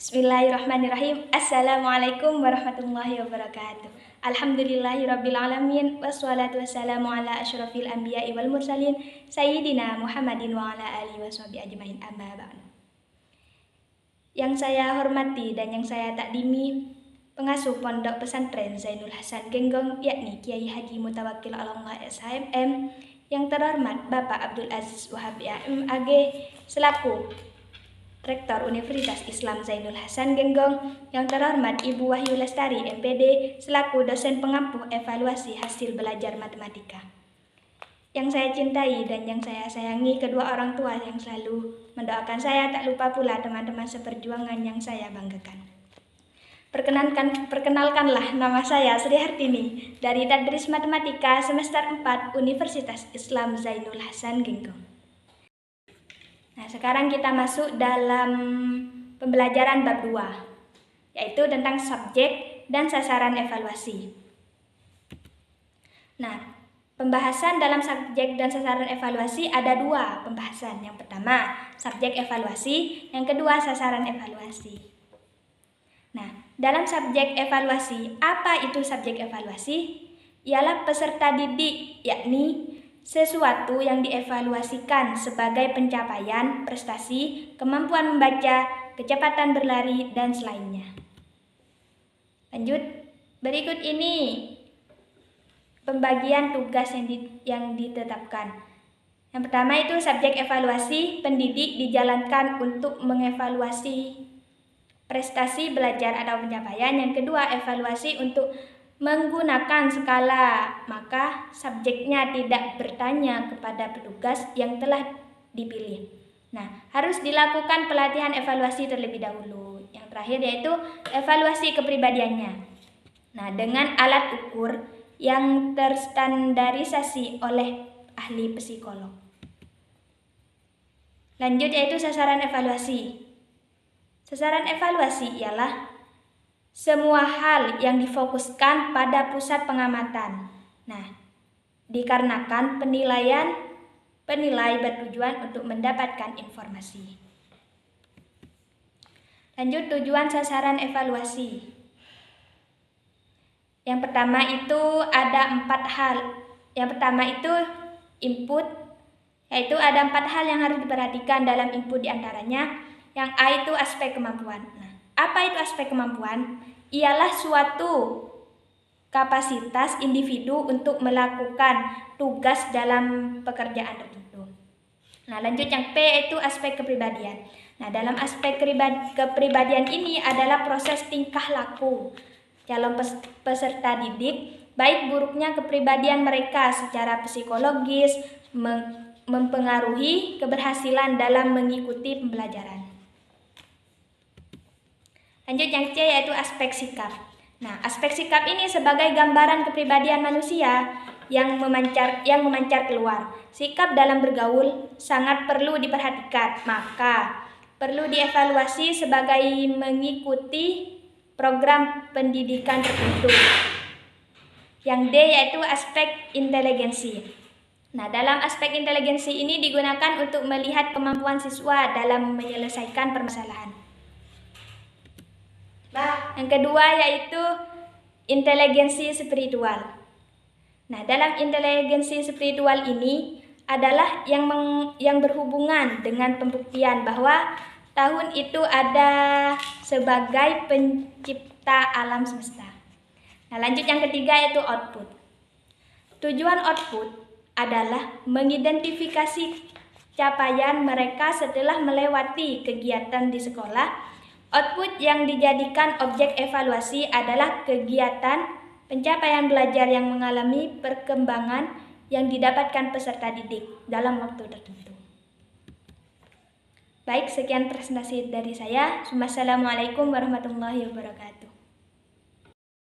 Bismillahirrahmanirrahim. Assalamualaikum warahmatullahi wabarakatuh. Alhamdulillahirrabbilalamin. Wassalatu wassalamu ala asyrafil anbiya'i wal mursalin Sayyidina Muhammadin wa ala alihi wa sahbihi ajmain, amma ba'du. Yang saya hormati dan yang saya takdimi, pengasuh Pondok Pesantren Zainul Hasan Genggong, yakni Kiai Haji Mutawakkil Allah SHMM, yang terhormat Bapak Abdul Aziz Wahab MAG selaku Rektor Universitas Islam Zainul Hasan Genggong, yang terhormat Ibu Wahyu Lestari MPD selaku dosen pengampu evaluasi hasil belajar matematika. Yang saya cintai dan yang saya sayangi kedua orang tua yang selalu mendoakan saya, tak lupa pula teman-teman seperjuangan yang saya banggakan. Perkenalkanlah, nama saya Sri Hartini dari Tadris Matematika semester 4 Universitas Islam Zainul Hasan Genggong. Nah, sekarang kita masuk dalam pembelajaran bab 2, yaitu tentang subjek dan sasaran evaluasi. Nah, pembahasan dalam subjek dan sasaran evaluasi ada dua pembahasan. Yang pertama, subjek evaluasi, yang kedua, sasaran evaluasi. Nah, dalam subjek evaluasi, apa itu subjek evaluasi? Ialah peserta didik, yakni sesuatu yang dievaluasikan sebagai pencapaian, prestasi, kemampuan membaca, kecepatan berlari, dan selainnya. Lanjut, berikut ini pembagian tugas yang ditetapkan. Yang pertama itu subjek evaluasi, pendidik dijalankan untuk mengevaluasi prestasi belajar atau pencapaian. Yang kedua, evaluasi untuk menggunakan skala, maka subjeknya tidak bertanya kepada petugas yang telah dipilih. Nah, harus dilakukan pelatihan evaluasi terlebih dahulu. Yang terakhir yaitu evaluasi kepribadiannya. Nah, dengan alat ukur yang terstandarisasi oleh ahli psikolog. Lanjut yaitu sasaran evaluasi. Sasaran evaluasi ialah semua hal yang difokuskan pada pusat pengamatan. Nah, dikarenakan penilai bertujuan untuk mendapatkan informasi. Lanjut, tujuan sasaran evaluasi. Yang pertama itu ada 4 hal. Yang pertama itu input, yaitu ada 4 hal yang harus diperhatikan dalam input diantaranya. Yang A itu aspek kemampuan. Nah, apa itu aspek kemampuan? Ialah suatu kapasitas individu untuk melakukan tugas dalam pekerjaan tertentu. Nah, lanjut yang P itu aspek kepribadian. Nah, dalam aspek kepribadian ini adalah proses tingkah laku calon peserta didik, baik buruknya kepribadian mereka secara psikologis mempengaruhi keberhasilan dalam mengikuti pembelajaran. Lanjut yang C yaitu aspek sikap. Nah, aspek sikap ini sebagai gambaran kepribadian manusia yang memancar keluar. Sikap dalam bergaul sangat perlu diperhatikan, maka perlu dievaluasi sebagai mengikuti program pendidikan tertentu. Yang D yaitu aspek inteligensi. Nah, dalam aspek inteligensi ini digunakan untuk melihat kemampuan siswa dalam menyelesaikan permasalahan. Yang kedua yaitu inteligensi spiritual. Nah, dalam inteligensi spiritual ini adalah yang berhubungan dengan pembuktian bahwa tahun itu ada sebagai pencipta alam semesta. Nah, lanjut yang ketiga yaitu output. Tujuan output adalah mengidentifikasi capaian mereka setelah melewati kegiatan di sekolah. Output yang dijadikan objek evaluasi adalah kegiatan pencapaian belajar yang mengalami perkembangan yang didapatkan peserta didik dalam waktu tertentu. Baik, sekian presentasi dari saya. Wassalamualaikum warahmatullahi wabarakatuh.